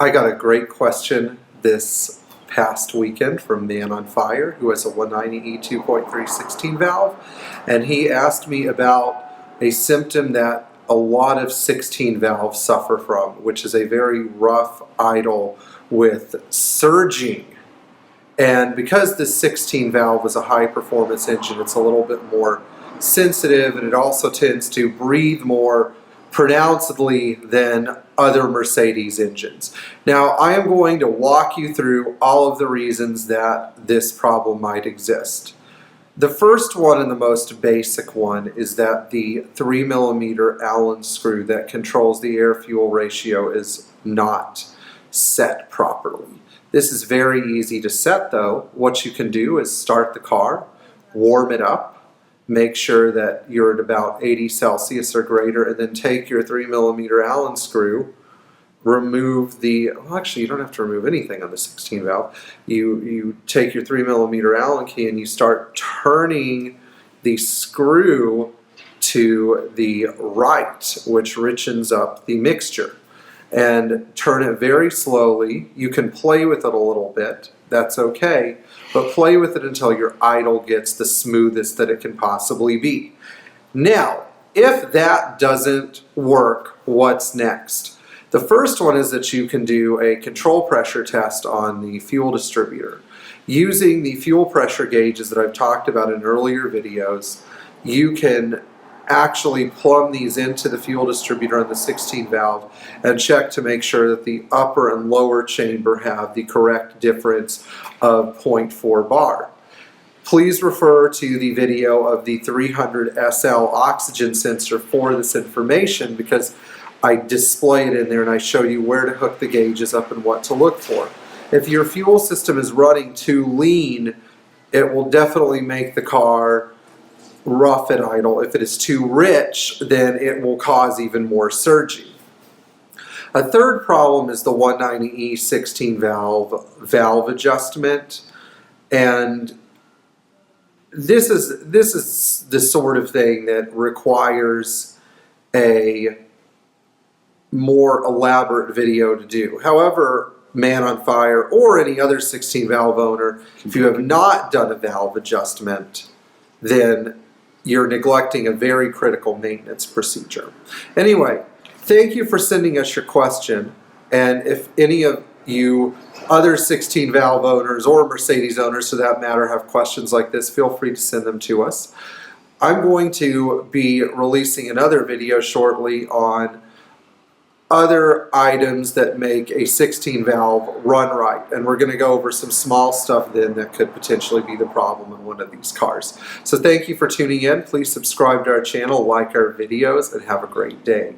I got a great question this past weekend from Man on Fire, who has a 190E 2.316 valve, and he asked me about a symptom that a lot of 16 valves suffer from, which is a very rough idle with surging. And because the 16 valve is a high performance engine, it's a little bit more sensitive, and it also tends to breathe more pronouncedly than other Mercedes engines. Now, I am going to walk you through all of the reasons that this problem might exist. The first one and the most basic one is that the 3mm Allen screw that controls the air-fuel ratio is not set properly. This is very easy to set though. What you can do is start the car, warm it up, make sure that you're at about 80 Celsius or greater, and then take your 3mm Allen screw, remove the, well actually you don't have to remove anything on the 16 valve. You take your 3mm Allen key and you start turning the screw to the right, which richens up the mixture. And turn it very slowly. You can play with it a little bit, that's okay, but play with it until your idle gets the smoothest that it can possibly be. Now, if that doesn't work, what's next? The first one is that you can do a control pressure test on the fuel distributor. Using the fuel pressure gauges that I've talked about in earlier videos, you can actually plumb these into the fuel distributor on the 16 valve and check to make sure that the upper and lower chamber have the correct difference of 0.4 bar. Please refer to the video of the 300 SL oxygen sensor for this information, because I display it in there and I show you where to hook the gauges up and what to look for. If your fuel system is running too lean, it will definitely make the car rough at idle. If it is too rich, then it will cause even more surging. A third problem is the 190E 16 valve adjustment, and this is the sort of thing that requires a more elaborate video to do. However, Man on Fire or any other 16 valve owner, if you have not done a valve adjustment, then you're neglecting a very critical maintenance procedure. Anyway, thank you for sending us your question, and if any of you other 16 valve owners or Mercedes owners for that matter have questions like this, feel free to send them to us. I'm going to be releasing another video shortly on other items that make a 16 valve run right, and we're going to go over some small stuff then that could potentially be the problem in one of these cars. So thank you for tuning in. Please subscribe to our channel, like our videos, and have a great day.